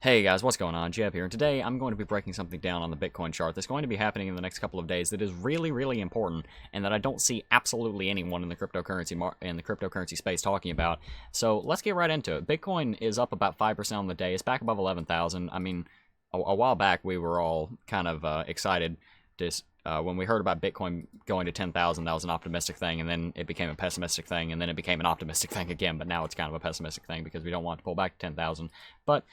Hey guys, what's going on? Jebb here, and today I'm going to be breaking something down on the Bitcoin chart that's going to be happening in the next couple of days that is really, really important, and that I don't see absolutely anyone in the cryptocurrency space talking about. So let's get right into it. Bitcoin is up about 5% on the day. It's back above 11,000. I mean, a while back we were all kind of excited when we heard about Bitcoin going to 10,000. That was an optimistic thing, and then it became a pessimistic thing, and then it became an optimistic thing again. But now it's kind of a pessimistic thing because we don't want to pull back to 10,000. But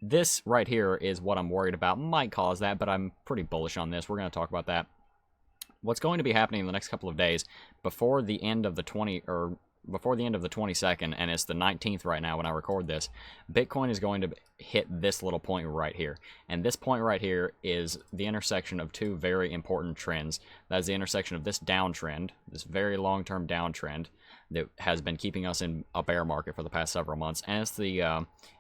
this right here is what I'm worried about. Might cause that, but I'm pretty bullish on this. We're going to talk about that. What's going to be happening in the next couple of days before the end of the 22nd, and it's the 19th right now when I record this, Bitcoin is going to hit this little point right here. And this point right here is the intersection of two very important trends. That is the intersection of this downtrend, this very long-term downtrend that has been keeping us in a bear market for the past several months, and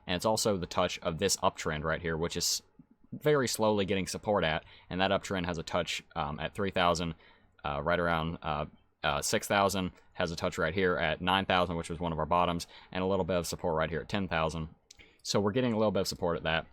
it's also the touch of this uptrend right here, which is very slowly getting support at, and that uptrend has a touch at 3,000, right around 6,000, has a touch right here at 9,000, which was one of our bottoms, and a little bit of support right here at 10,000. So we're getting a little bit of support at that.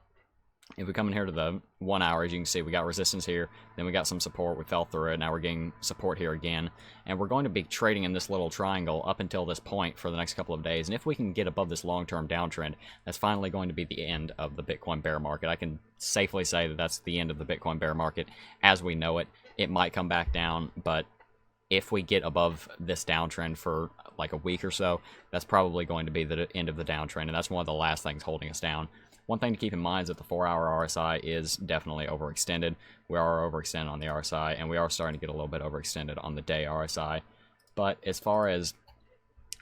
If we come in here to the 1 hour, as you can see, we got resistance here, then we got some support, we fell through it, now we're getting support here again, and we're going to be trading in this little triangle up until this point for the next couple of days, and if we can get above this long-term downtrend, that's finally going to be the end of the Bitcoin bear market. I can safely say that that's the end of the Bitcoin bear market as we know it. It might come back down, but if we get above this downtrend for like a week or so, that's probably going to be the end of the downtrend, and that's one of the last things holding us down. One thing to keep in mind is that the 4-hour RSI is definitely overextended. We are overextended on the RSI, and we are starting to get a little bit overextended on the day RSI. But as far as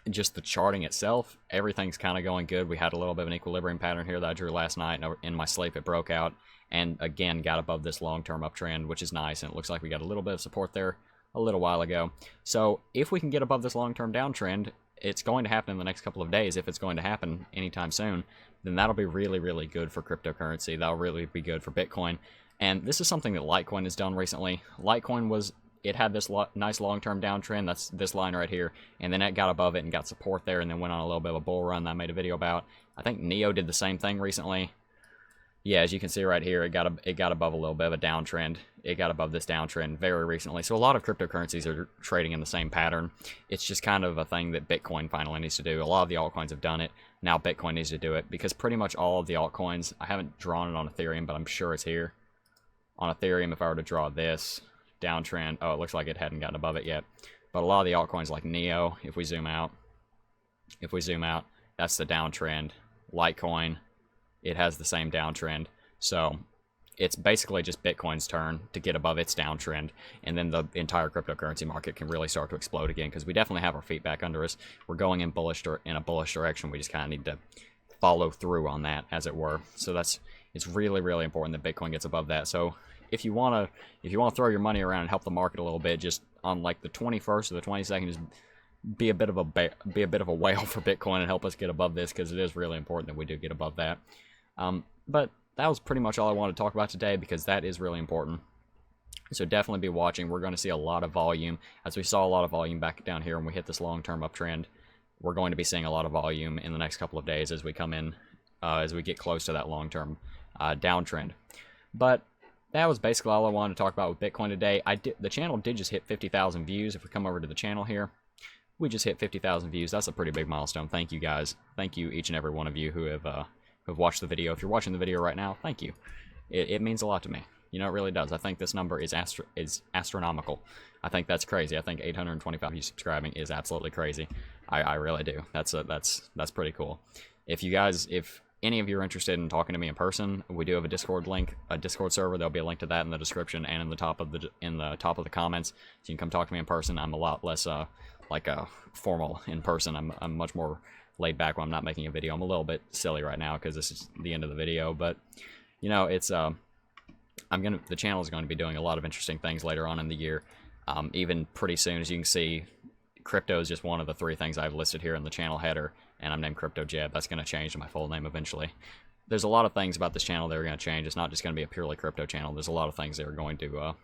just the charting itself, everything's kind of going good. We had a little bit of an equilibrium pattern here that I drew last night, and in my sleep it broke out, and again got above this long-term uptrend, which is nice, and it looks like we got a little bit of support there a little while ago. So if we can get above this long-term downtrend, it's going to happen in the next couple of days. If it's going to happen anytime soon, then that'll be really, really good for cryptocurrency. That'll really be good for Bitcoin. And this is something that Litecoin has done recently. Litecoin it had this nice long-term downtrend. That's this line right here. And then it got above it and got support there, and then went on a little bit of a bull run that I made a video about. I think Neo did the same thing recently. Yeah, as you can see right here, it got above a little bit of a downtrend. It got above this downtrend very recently. So a lot of cryptocurrencies are trading in the same pattern. It's just kind of a thing that Bitcoin finally needs to do. A lot of the altcoins have done it. Now Bitcoin needs to do it, because pretty much all of the altcoins, I haven't drawn it on Ethereum, but I'm sure it's here. On Ethereum, if I were to draw this downtrend, oh, it looks like it hadn't gotten above it yet. But a lot of the altcoins like Neo, if we zoom out, that's the downtrend. Litecoin, it has the same downtrend. So it's basically just Bitcoin's turn to get above its downtrend, and then the entire cryptocurrency market can really start to explode again, because we definitely have our feet back under us. We're going in a bullish direction. We just kind of need to follow through on that, as it were. So it's really, really important that Bitcoin gets above that. So if you want to throw your money around and help the market a little bit, just on like the 21st or the 22nd, just be a bit of a whale for Bitcoin and help us get above this, because it is really important that we do get above that. But that was pretty much all I wanted to talk about today, because that is really important. So definitely be watching. We're going to see a lot of volume. As we saw a lot of volume back down here when we hit this long-term uptrend, we're going to be seeing a lot of volume in the next couple of days as we come in, as we get close to that long-term downtrend. But that was basically all I wanted to talk about with Bitcoin today. The channel did just hit 50,000 views. If we come over to the channel here, we just hit 50,000 views. That's a pretty big milestone. Thank you guys. Thank you each and every one of you who have watched the video. If you're watching the video right now, thank you. It means a lot to me. You know, it really does. I think this number is astronomical. I think that's crazy. I think 825 of you subscribing is absolutely crazy. I really do. That's pretty cool. If any of you are interested in talking to me in person, we do have a Discord server. There'll be a link to that in the description and in the top of the comments. So you can come talk to me in person. I'm a lot less formal in person. I'm much more laid back when I'm not making a video. I'm a little bit silly right now because this is the end of the video, but you know, it's the channel is going to be doing a lot of interesting things later on in the year. Even pretty soon, as you can see, crypto is just one of the 3 things I've listed here in the channel header, and I'm named Crypto Jebb. That's going to change to my full name eventually. There's a lot of things about this channel that are going to change. It's not just going to be a purely crypto channel. There's a lot of things that are going to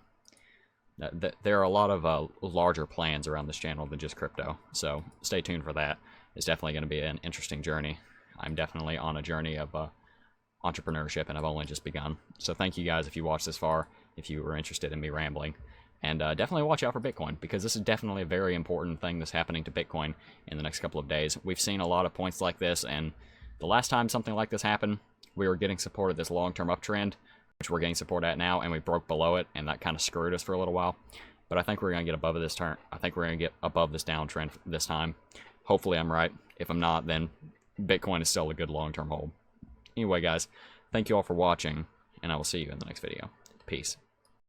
there are a lot of larger plans around this channel than just crypto, so stay tuned for that. It's definitely going to be an interesting journey. I'm definitely on a journey of entrepreneurship, and I've only just begun. So thank you guys if you watched this far, if you were interested in me rambling. And definitely watch out for Bitcoin, because this is definitely a very important thing that's happening to Bitcoin in the next couple of days. We've seen a lot of points like this, and the last time something like this happened, we were getting support at this long-term uptrend, which we're getting support at now, and we broke below it, and that kind of screwed us for a little while. But I think we're going to get above this turn. I think we're going to get above this downtrend this time. Hopefully I'm right. If I'm not, then Bitcoin is still a good long-term hold. Anyway, guys, thank you all for watching, and I will see you in the next video. Peace.